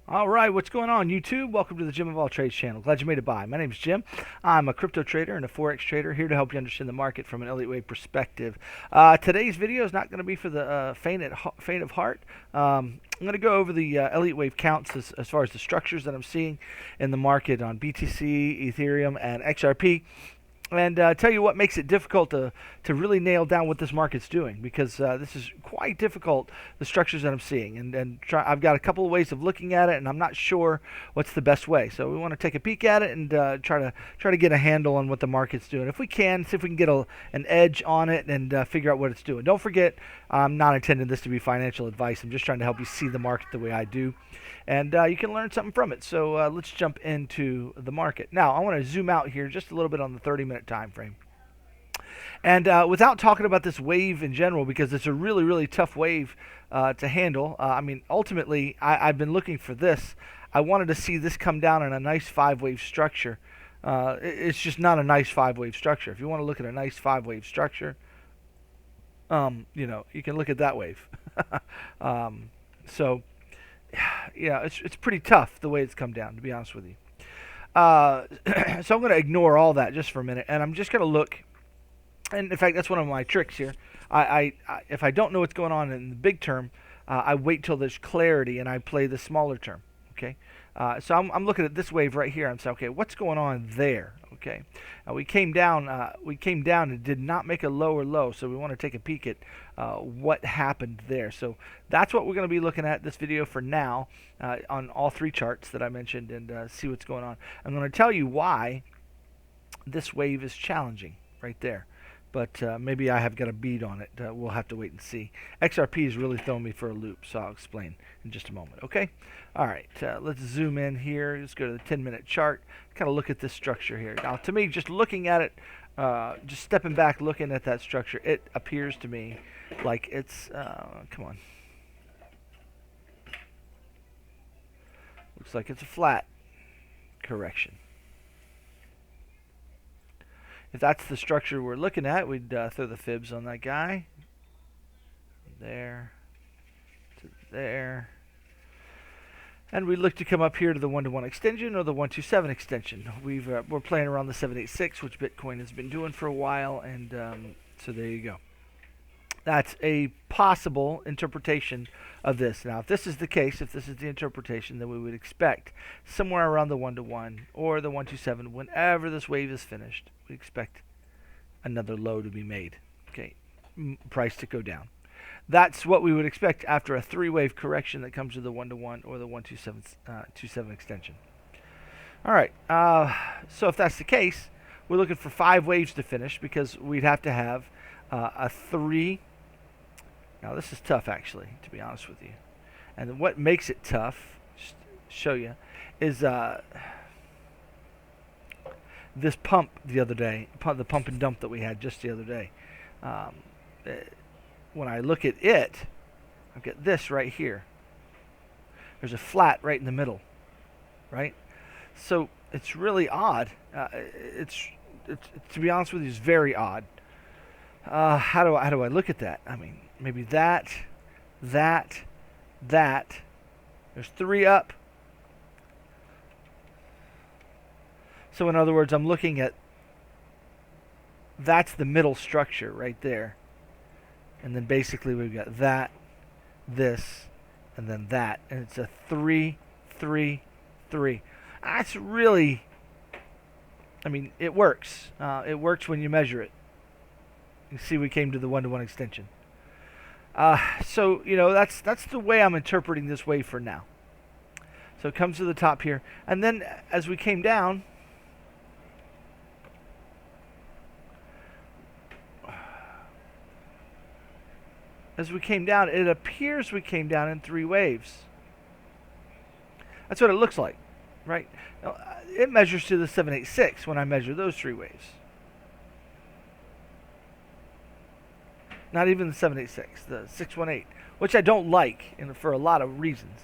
All right, what's going on, YouTube? Welcome to the Jim of All Trades channel. Glad you made it by. My name's Jim. I'm a crypto trader and a forex trader here to help you understand the market from an elite way perspective. Today's video is not going to be for the faint of heart. I'm going to go over the elite wave counts as far as the structures that I'm seeing in the market on BTC, Ethereum, and XRP. And tell you what makes it difficult to really nail down what this market's doing, because this is quite difficult, the structures that I'm seeing. I've got a couple of ways of looking at it, and I'm not sure what's the best way. So we want to take a peek at it and try to get a handle on what the market's doing. If we can, see if we can get an edge on it and figure out what it's doing. Don't forget, I'm not intending this to be financial advice. I'm just trying to help you see the market the way I do. And you can learn something from it. So let's jump into the market. Now, I want to zoom out here just a little bit on the 30-minute time frame. And without talking about this wave in general, because it's a really, really tough wave to handle. I mean, ultimately, I've been looking for this. I wanted to see this come down in a nice five-wave structure. It's just not a nice five-wave structure. If you want to look at a nice five-wave structure, you can look at that wave. So yeah, it's pretty tough the way it's come down, to be honest with you. So I'm going to ignore all that just for a minute, and I'm just going to look. And in fact, that's one of my tricks here. If I don't know what's going on in the big term, I wait till there's clarity and I play the smaller term. Okay, so I'm looking at this wave right here. I'm saying, okay, what's going on there? Okay, we came down. And did not make a lower low, so we want to take a peek at what happened there. So that's what we're going to be looking at this video for now on all three charts that I mentioned, and see what's going on. I'm going to tell you why this wave is challenging right there. But maybe I have got a bead on it. We'll have to wait and see. XRP is really throwing me for a loop, so I'll explain in just a moment. Okay? All right. Let's zoom in here. Let's go to the 10-minute chart. Kind of look at this structure here. Now, to me, just looking at it, just stepping back, looking at that structure, it appears to me like it's... come on. Looks like it's a flat correction. If that's the structure we're looking at, we'd throw the fibs on that guy. There to there. And we look to come up here to the 1-to-1 extension or the 127 extension. We're playing around the 786, which Bitcoin has been doing for a while, and so there you go. That's a possible interpretation of this. Now, if this is the case, if this is the interpretation, then we would expect somewhere around the 1-to-1 or the 127, whenever this wave is finished, we expect another low to be made. Okay, price to go down. That's what we would expect after a three-wave correction that comes to the 1-to-1 or the 127 extension. All right, so if that's the case, we're looking for 5 waves to finish, because we'd have to have a 3. Now, this is tough, actually, to be honest with you. And what makes it tough, just to show you, is this pump the other day, the pump and dump that we had just the other day. When I look at it, I've got this right here. There's a flat right in the middle, right? So it's really odd. It's to be honest with you, it's very odd. How do I look at that? I mean, maybe that. There's 3 up. So in other words, I'm looking at, that's the middle structure right there. And then basically we've got that, this, and then that. And it's a 3, 3, 3. That's really, I mean, it works. It works when you measure it. You see, we came to the 1-to-1 extension. So, that's the way I'm interpreting this wave for now. So it comes to the top here. And then as we came down, it appears we came down in 3 waves. That's what it looks like, right? Now, it measures to the 786 when I measure those 3 waves. Not even the 786, the 618, which I don't like, and for a lot of reasons.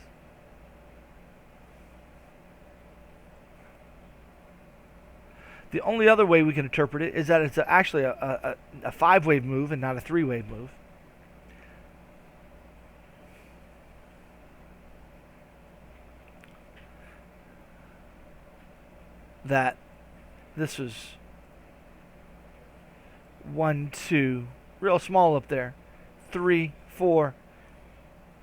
The only other way we can interpret it is that it's actually a 5-wave move and not a 3-wave move. that this was 1, 2, real small up there, 3, 4,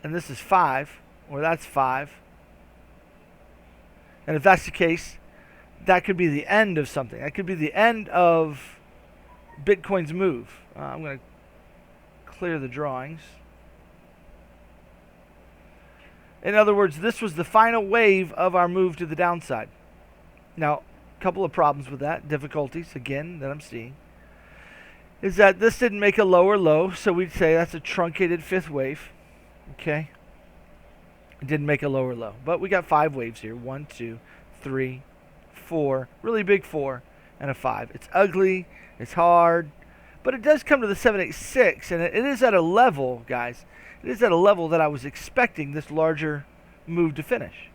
and this is 5, or that's 5. And if that's the case, that could be the end of something. That could be the end of Bitcoin's move. I'm going to clear the drawings. In other words, this was the final wave of our move to the downside. Now, a couple of problems with that, difficulties, again, that I'm seeing, is that this didn't make a lower low, so we'd say that's a truncated fifth wave. Okay? It didn't make a lower low. But we got 5 waves here. 1, 2, 3, 4, really big 4, and a 5. It's ugly, it's hard, but it does come to the 786, and it is at a level, guys, it is at a level that I was expecting this larger move to finish.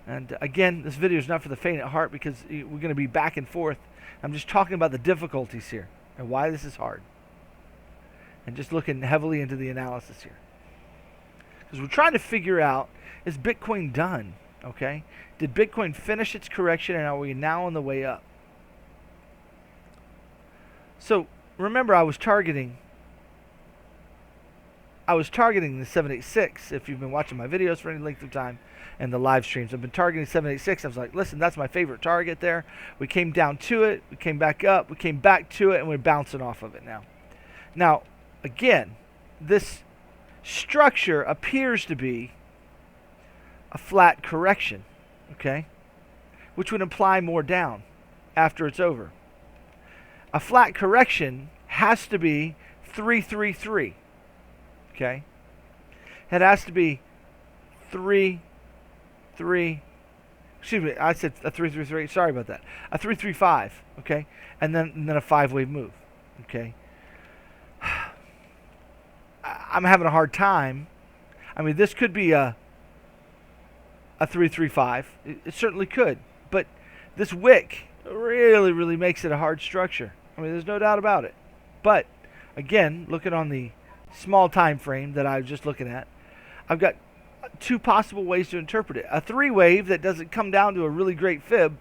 And again, this video is not for the faint at heart because we're going to be back and forth. I'm just talking about the difficulties here and why this is hard. And just looking heavily into the analysis here. Because we're trying to figure out, is Bitcoin done? Okay? Did Bitcoin finish its correction and are we now on the way up? So remember, I was targeting the 786. If you've been watching my videos for any length of time and the live streams, I've been targeting 786. I was like, listen, that's my favorite target there. We came down to it, we came back up, we came back to it, and we're bouncing off of it now. Now, again, this structure appears to be a flat correction, okay, which would imply more down after it's over. A flat correction has to be 333. Okay, it has to be 3, 3. Excuse me, I said a 333. Sorry about that. A 335. Okay, and then a 5-wave move. Okay, I'm having a hard time. I mean, this could be a 335. It certainly could, but this wick really makes it a hard structure. I mean, there's no doubt about it. But again, looking on the small time frame that I was just looking at, I've got 2 possible ways to interpret it. A 3-wave that doesn't come down to a really great fib,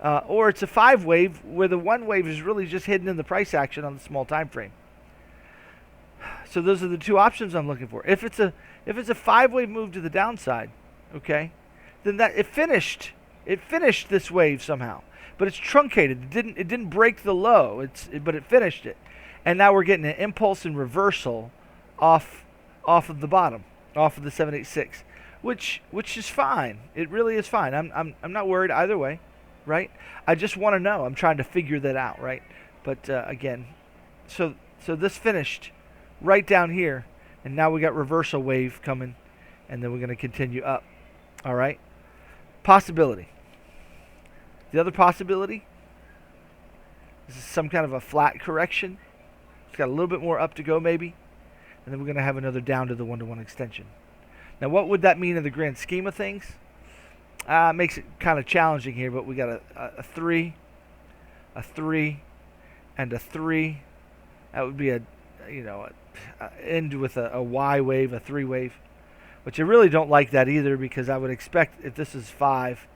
or it's a 5-wave where the 1 wave is really just hidden in the price action on the small time frame. So those are the 2 options I'm looking for. If it's a 5-wave move to the downside, okay, then that it finished this wave somehow, but it's truncated. It didn't break the low. But it finished it. And now we're getting an impulse and reversal off of the bottom, off of the 786, which is fine. It really is fine. I'm not worried either way, right? I just want to know. I'm trying to figure that out, right? But again, so this finished right down here, and now we got reversal wave coming, and then we're going to continue up. All right? Possibility. The other possibility is some kind of a flat correction. It's got a little bit more up to go maybe. And then we're going to have another down to the 1-to-1 extension. Now what would that mean in the grand scheme of things? Makes it kind of challenging here, but we got a 3, a 3, and a 3. That would be a end with a Y wave, a 3 wave. Which I really don't like that either, because I would expect if this is 5,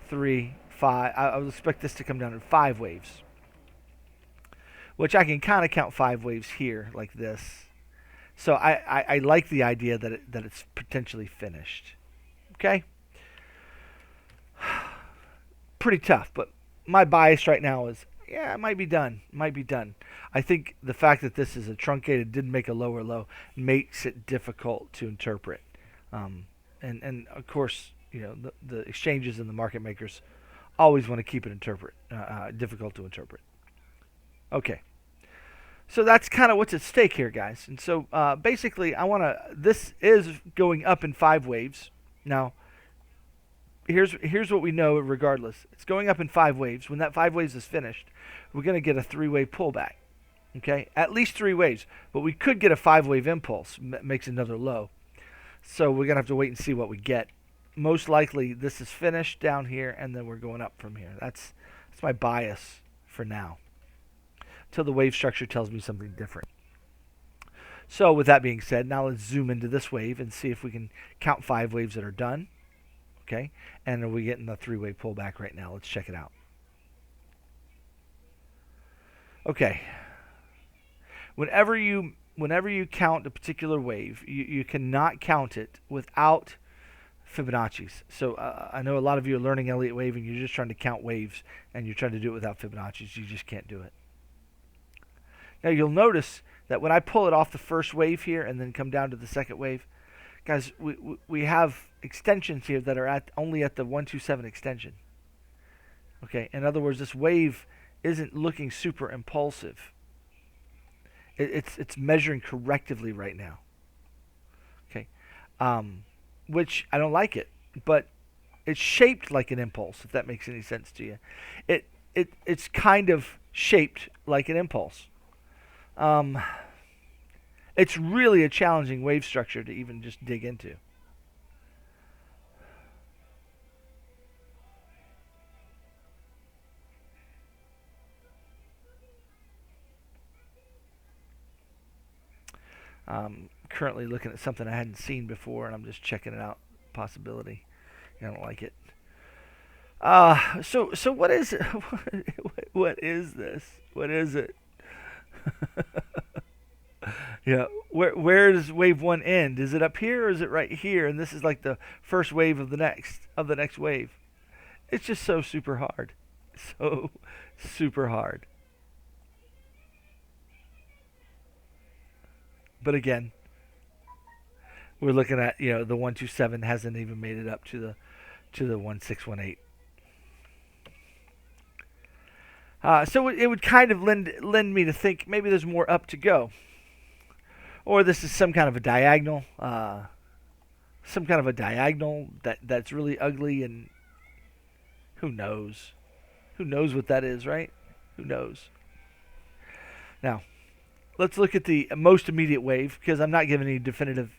3, 5, I would expect this to come down in 5 waves. Which I can kind of count 5 waves here, like this. So I like the idea that it's potentially finished. Okay? Pretty tough, but my bias right now is, yeah, it might be done. Might be done. I think the fact that this is a truncated, didn't make a lower low, makes it difficult to interpret. And of course, the exchanges and the market makers always want to keep it difficult to interpret. Okay. So that's kind of what's at stake here, guys. And so basically, this is going up in 5 waves. Now, here's what we know regardless. It's going up in 5 waves. When that 5 waves is finished, we're going to get a 3-wave pullback. Okay? At least 3 waves. But we could get a 5-wave impulse. Makes another low. So we're going to have to wait and see what we get. Most likely, this is finished down here, and then we're going up from here. That's my bias for now, till the wave structure tells me something different. So with that being said, now let's zoom into this wave and see if we can count 5 waves that are done. Okay, and are we getting the three-way pullback right now? Let's check it out. Okay, whenever you count a particular wave, you cannot count it without Fibonacci's. So I know a lot of you are learning Elliott wave and you're just trying to count waves and you're trying to do it without Fibonacci's. You just can't do it. Now you'll notice that when I pull it off the first wave here and then come down to the second wave, guys, we have extensions here that are only at the 127 extension. Okay, in other words, this wave isn't looking super impulsive. It's measuring correctively right now. Okay, which I don't like it, but it's shaped like an impulse. If that makes any sense to you, it's kind of shaped like an impulse. It's really a challenging wave structure to even just dig into. Currently looking at something I hadn't seen before, and I'm just checking it out. Possibility. I don't like it. So what is it? What is this? What is it? Yeah, where does wave one end? Is it up here or is it right here? And this is like the first wave of the next wave. It's just so super hard, so super hard. But again, we're looking at the 127 hasn't even made it up to the 1618. So it would kind of lend me to think maybe there's more up to go. Or this is some kind of a diagonal, that's really ugly, and who knows? Who knows what that is, right? Who knows? Now, let's look at the most immediate wave, because I'm not giving any definitive,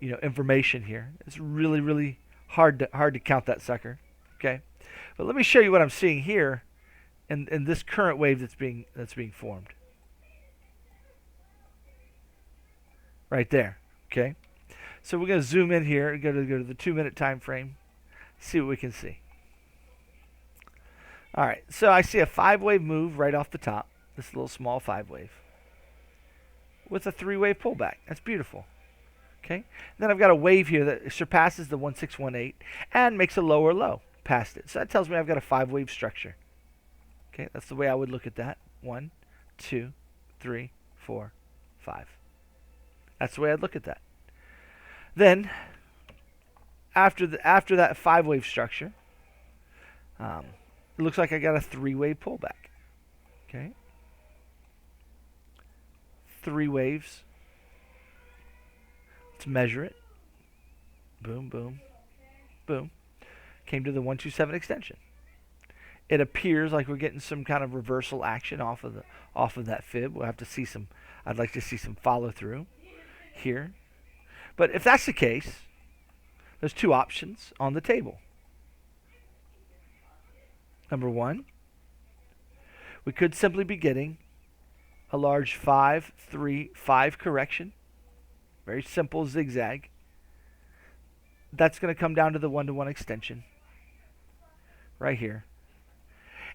information here. It's really, really hard to count that sucker. Okay, but let me show you what I'm seeing here, in this current wave that's being formed. Right there. Okay, so we're going to zoom in here and go to the 2-minute time frame, see what we can see. All right, so I see a 5-wave move right off the top, this little small 5-wave, with a 3-wave pullback. That's beautiful. Okay, then I've got a wave here that surpasses the 1618 and makes a lower low past it. So that tells me I've got a 5-wave structure. Okay, that's the way I would look at that. 1, 2, 3, 4, 5. That's the way I'd look at that. Then, after that 5-wave structure, it looks like I got a 3-wave pullback. Okay, 3 waves. Let's measure it. Boom, boom, boom. Came to the 127 extension. It appears like we're getting some kind of reversal action off of that fib. We'll have to see some. I'd like to see some follow through here. But if that's the case, there's 2 options on the table. Number 1, we could simply be getting a large 5-3-5 correction. Very simple zigzag. That's going to come down to the 1-to-1 extension right here.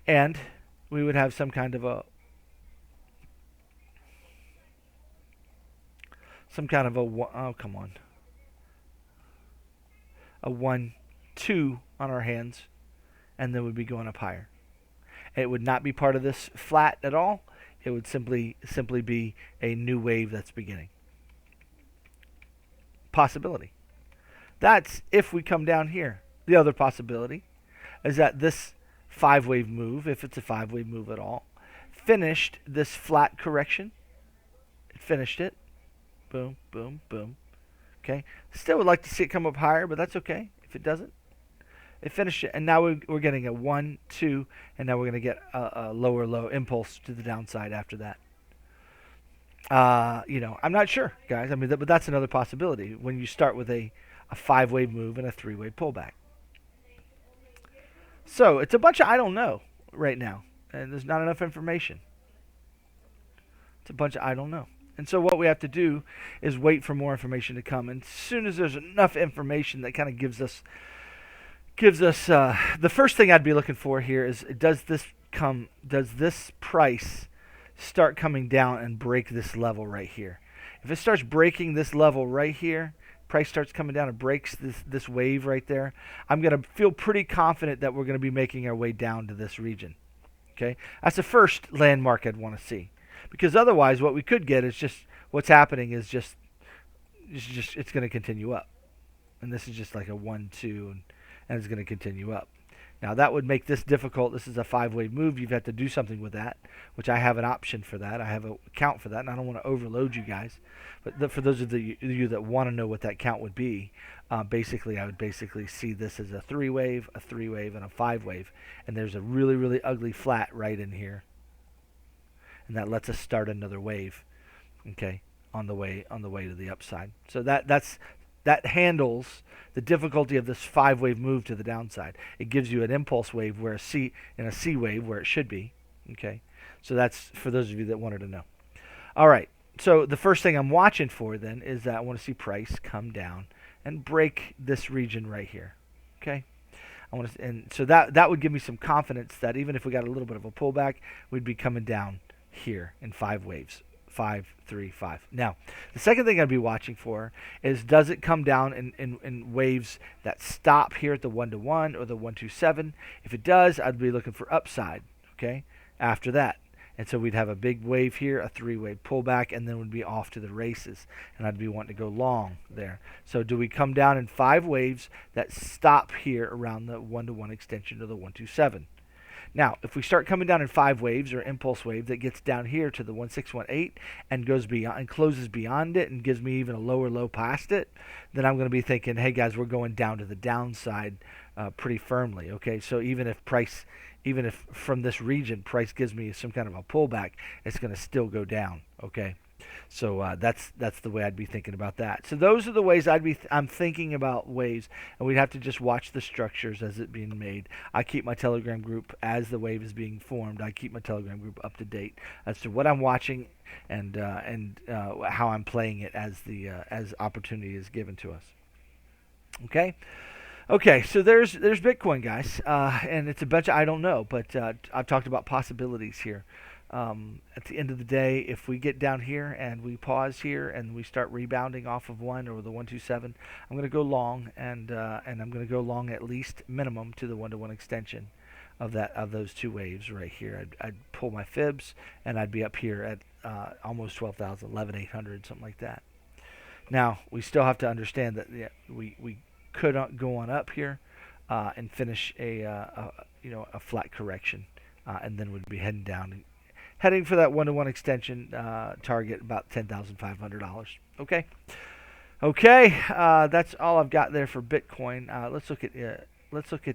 And we would have some kind of a oh, come on. A 1-2 on our hands, and then we'd be going up higher. It would not be part of this flat at all. It would simply be a new wave that's beginning. Possibility. That's if we come down here. The other possibility is that this 5-wave move, if it's a 5-wave move at all, finished this flat correction. It finished it. Boom, boom, boom. Okay. Still would like to see it come up higher, but that's okay if it doesn't. It finished it, and now we're getting a 1, 2, and now we're going to get a lower low impulse to the downside after that. I'm not sure, guys. I mean, but that's another possibility when you start with a 5-wave move and a 3-wave pullback. So it's a bunch of I don't know right now, and there's not enough information. It's a bunch of I don't know. And so what we have to do is wait for more information to come. And as soon as there's enough information that kind of gives us gives us the first thing I'd be looking for here is does this price start coming down and break this level right here? If it starts breaking this level right here, price starts coming down and breaks this wave right there, I'm going to feel pretty confident that we're going to be making our way down to this region. Okay, that's the first landmark I'd want to see, because otherwise what we could get is just what's happening is just it's going to continue up, and this is just like a 1-2, and it's going to continue up. Now that would make this difficult. This is a 5-wave move. You've had to do something with that, which I have an option for that. I have a count for that, and I don't want to overload you guys. But for those of you that want to know what that count would be, basically I would basically see this as a 3-wave, a 3-wave, and a 5-wave, and there's a really really ugly flat right in here, and that lets us start another wave. Okay, on the way to the upside. So that handles the difficulty of this 5-wave move to the downside. It gives you an impulse wave where a C wave where it should be. Okay, so that's for those of you that wanted to know. All right, so the first thing I'm watching for then is that I want to see price come down and break this region right here. Okay, and so that would give me some confidence that even if we got a little bit of a pullback, we'd be coming down here in 5 waves. 5, 3, 5. Now, the second thing I'd be watching for is, does it come down in waves that stop here at the 1-to-1 or the 127? If it does, I'd be looking for upside, okay, after that. And so we'd have a big wave here, a 3-wave pullback, and then we'd be off to the races. And I'd be wanting to go long there. So do we come down in 5 waves that stop here around the 1-to-1 extension of the 127? Now, if we start coming down in 5 waves or impulse wave that gets down here to the 1618 and goes beyond and closes beyond it and gives me even a lower low past it, then I'm going to be thinking, hey guys, we're going down to the downside pretty firmly. Okay, so even if from this region price gives me some kind of a pullback, it's going to still go down. Okay. So that's the way I'd be thinking about that. So those are the ways I'm thinking about waves, and we'd have to just watch the structures as it being made. I keep my Telegram group as the wave is being formed. I keep my Telegram group up to date as to what I'm watching and how I'm playing it as opportunity is given to us. Okay. Okay, so there's Bitcoin, guys, and it's a bunch of I don't know, but I've talked about possibilities here. At the end of the day, if we get down here and we pause here and we start rebounding off of 1 or the 127, I'm going to go long, and I'm going to go long at least minimum to the 1-to-1 extension of those 2 waves right here. I'd pull my fibs, and I'd be up here at almost 12,000, 11,800, something like that. Now we still have to understand that we could go on up here and finish a flat correction, and then we'd be heading down. Heading for that 1-to-1 extension target, about $10,500. Okay. That's all I've got there for Bitcoin. Let's look at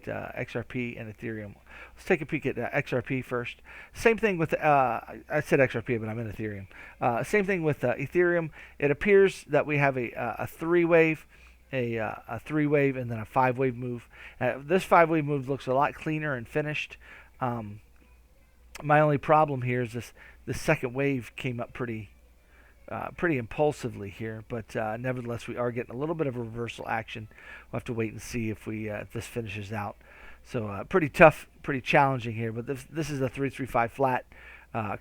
XRP and Ethereum. Let's take a peek at XRP first. Same thing with I said XRP, but I'm in Ethereum. Same thing with Ethereum. It appears that we have a 3-wave. A 3-wave and then a 5-wave move. This 5-wave move looks a lot cleaner and finished. My only problem here is this second wave came up pretty impulsively here, but nevertheless we are getting a little bit of a reversal action. We'll have to wait and see if this finishes out. So pretty tough, pretty challenging here. But this is a 335 flat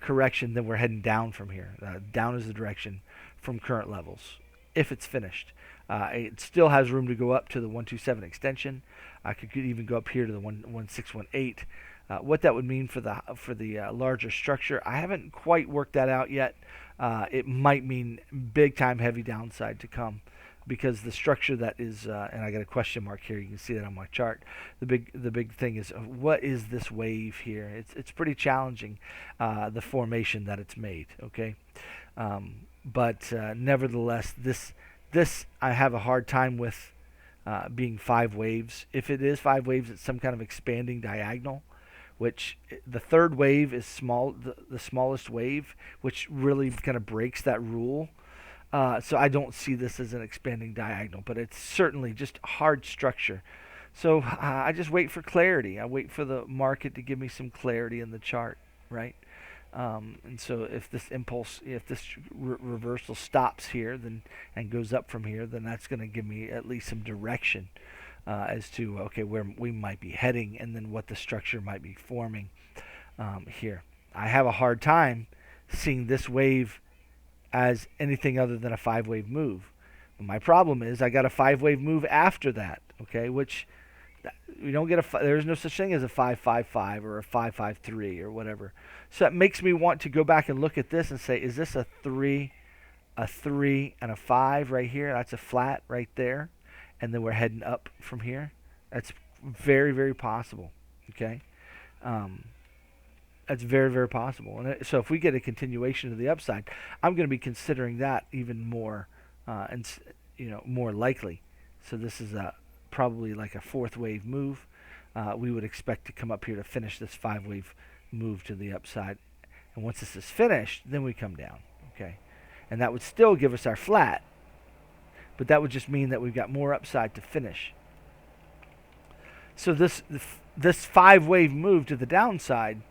correction. Then we're heading down from here. Down is the direction from current levels if it's finished. It still has room to go up to the 127 extension. I could even go up here to the 1618. What that would mean for the larger structure, I haven't quite worked that out yet. It might mean big time heavy downside to come, because the structure that is, and I got a question mark here. You can see that on my chart. The big thing is, what is this wave here? It's pretty challenging, the formation that it's made. Okay, but nevertheless, this I have a hard time with being 5 waves. If it is 5 waves, it's some kind of expanding diagonal, which the third wave is the smallest wave, which really kind of breaks that rule. So I don't see this as an expanding diagonal, but it's certainly just hard structure. So I just wait for clarity. I wait for the market to give me some clarity in the chart, right? And so if this reversal stops here, then and goes up from here, then that's going to give me at least some direction. as to okay where we might be heading and then what the structure might be forming here. I have a hard time seeing this wave as anything other than a 5-wave move. My problem is I got a 5-wave move after that, okay, which we don't get there's no such thing as a 555 or a 553 or whatever. So that makes me want to go back and look at this and say, is this a 3, and a 5 right here? That's a flat right there, and then we're heading up from here. That's very, very possible, okay? That's very, very possible. And so if we get a continuation to the upside, I'm going to be considering that even more, and more likely. So this is probably like a 4th wave move. We would expect to come up here to finish this 5-wave move to the upside. And once this is finished, then we come down, okay? And that would still give us our flat, but that would just mean that we've got more upside to finish. So this 5-wave move to the downside,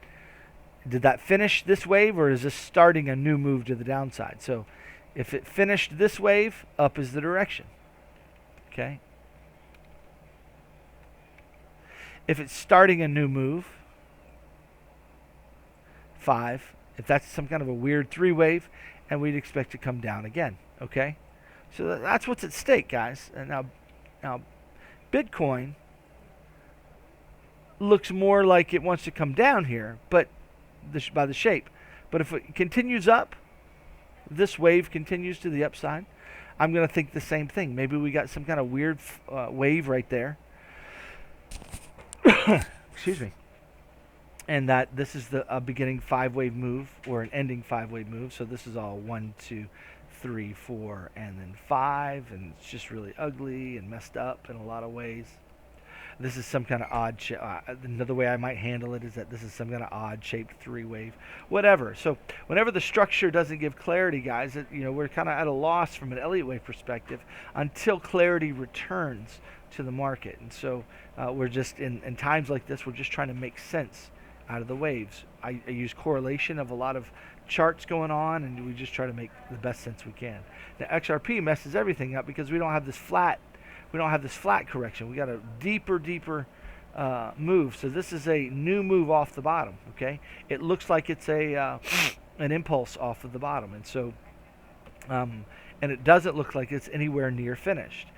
did that finish this wave, or is this starting a new move to the downside? So if it finished this wave, up is the direction, okay? If it's starting a new move, 5, if that's some kind of a weird 3-wave, and we'd expect to come down again, okay? So that's what's at stake, guys. And now Bitcoin looks more like it wants to come down here, but by the shape. But if it continues up, this wave continues to the upside, I'm going to think the same thing. Maybe we got some kind of weird wave right there. Excuse me. And that this is the beginning 5-wave move or an ending 5-wave move. So this is all 1, 2, 3, 4, and then 5, and it's just really ugly and messed up in a lot of ways. This is some kind of odd another way I might handle it is that this is some kind of odd shaped 3-wave, whatever. So whenever the structure doesn't give clarity, guys, we're kind of at a loss from an Elliott wave perspective until clarity returns to the market. And so we're just in times like this, we're just trying to make sense out of the waves. I use correlation of a lot of charts going on, and we just try to make the best sense we can. Now XRP messes everything up because we don't have this flat. We don't have this flat correction. We got a deeper move. So this is a new move off the bottom. Okay, it looks like it's an impulse off of the bottom, and so and it doesn't look like it's anywhere near finished.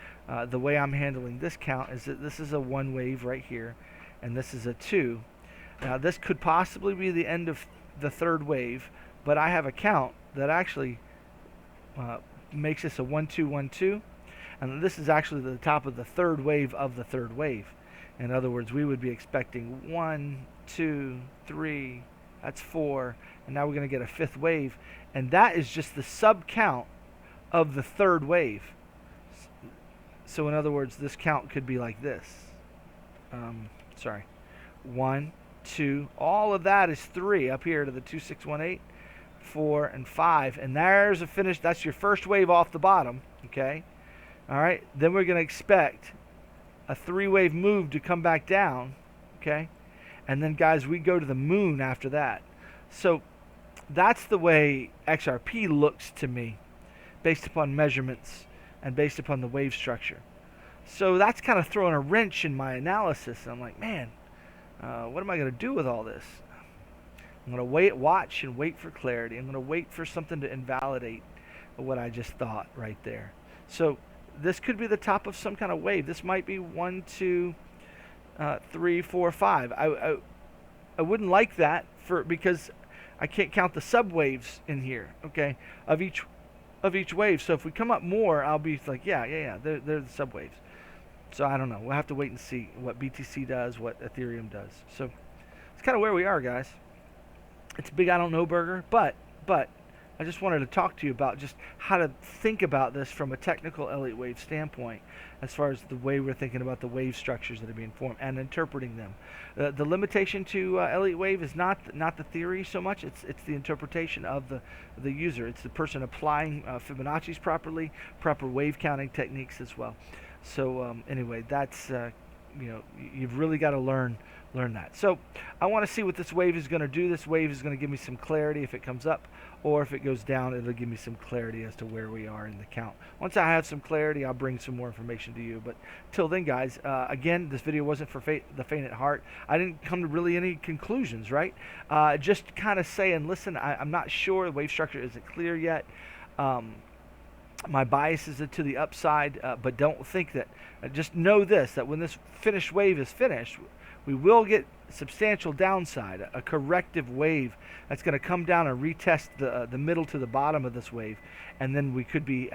The way I'm handling this count is that this is a 1 wave right here, and this is a 2. Now this could possibly be the end of the 3rd wave, but I have a count that actually makes this a 1, 2, 1, 2. And this is actually the top of the 3rd wave of the 3rd wave. In other words, we would be expecting 1, 2, 3, that's 4, and now we're going to get a 5th wave. And that is just the sub count of the 3rd wave. So in other words, this count could be like this. 1, 2, all of that is 3 up here to the 2, 6, 1, 8, 4, and 5. And there's a finish. That's your first wave off the bottom, okay? All right, then we're going to expect a 3-wave move to come back down, okay? And then, guys, we go to the moon after that. So that's the way XRP looks to me based upon measurements and based upon the wave structure. So that's kind of throwing a wrench in my analysis. And I'm like, man, what am I going to do with all this? I'm going to watch and wait for clarity. I'm going to wait for something to invalidate what I just thought right there. So this could be the top of some kind of wave. This might be 1, 2, 3, 4, 5. I wouldn't like that because I can't count the subwaves in here, okay, of each wave. So if we come up more, I'll be like, yeah, they're the subwaves. So I don't know. We'll have to wait and see what BTC does, what Ethereum does. So it's kind of where we are, guys. It's a big I don't know burger, but I just wanted to talk to you about just how to think about this from a technical Elliott wave standpoint, as far as the way we're thinking about the wave structures that are being formed and interpreting them. The limitation to Elliott wave is not the theory so much; it's the interpretation of the user. It's the person applying Fibonacci's properly, proper wave counting techniques as well. So anyway, that's you've really got to learn that. So I want to see what this wave is going to do. This wave is going to give me some clarity if it comes up, or if it goes down, it'll give me some clarity as to where we are in the count. Once I have some clarity, I'll bring some more information to you. But till then, guys, again, this video wasn't for the faint at heart. I didn't come to really any conclusions, right? Just kind of saying, listen, I'm not sure. The wave structure isn't clear yet. My bias is to the upside, but don't think that. Just know this, that when this finished wave is finished, we will get substantial downside, a corrective wave that's going to come down and retest the middle to the bottom of this wave, and then we could be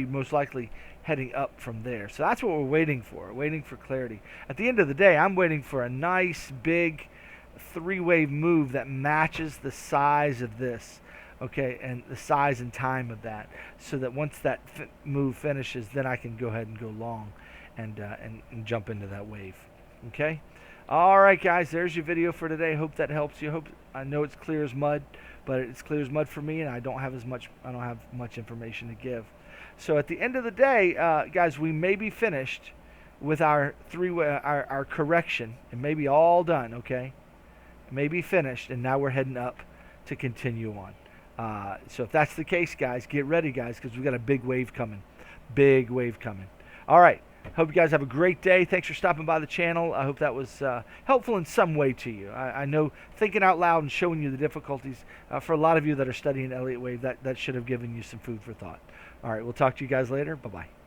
most likely heading up from there. So that's what we're waiting for clarity. At the end of the day, I'm waiting for a nice big three-wave move that matches the size of this. Okay, and the size and time of that, so that once that move finishes, then I can go ahead and go long and jump into that wave. Okay, all right, guys, there's your video for today. Hope that helps you. I know it's clear as mud, but it's clear as mud for me, and I don't have much information to give. So at the end of the day, guys, we may be finished with our our correction. It may be all done. Okay, it may be finished, and now we're heading up to continue on. So if that's the case, guys, get ready, guys, because we've got a big wave coming. Big wave coming. All right. Hope you guys have a great day. Thanks for stopping by the channel. I hope that was helpful in some way to you. I know thinking out loud and showing you the difficulties, for a lot of you that are studying Elliott Wave, that should have given you some food for thought. All right. We'll talk to you guys later. Bye-bye.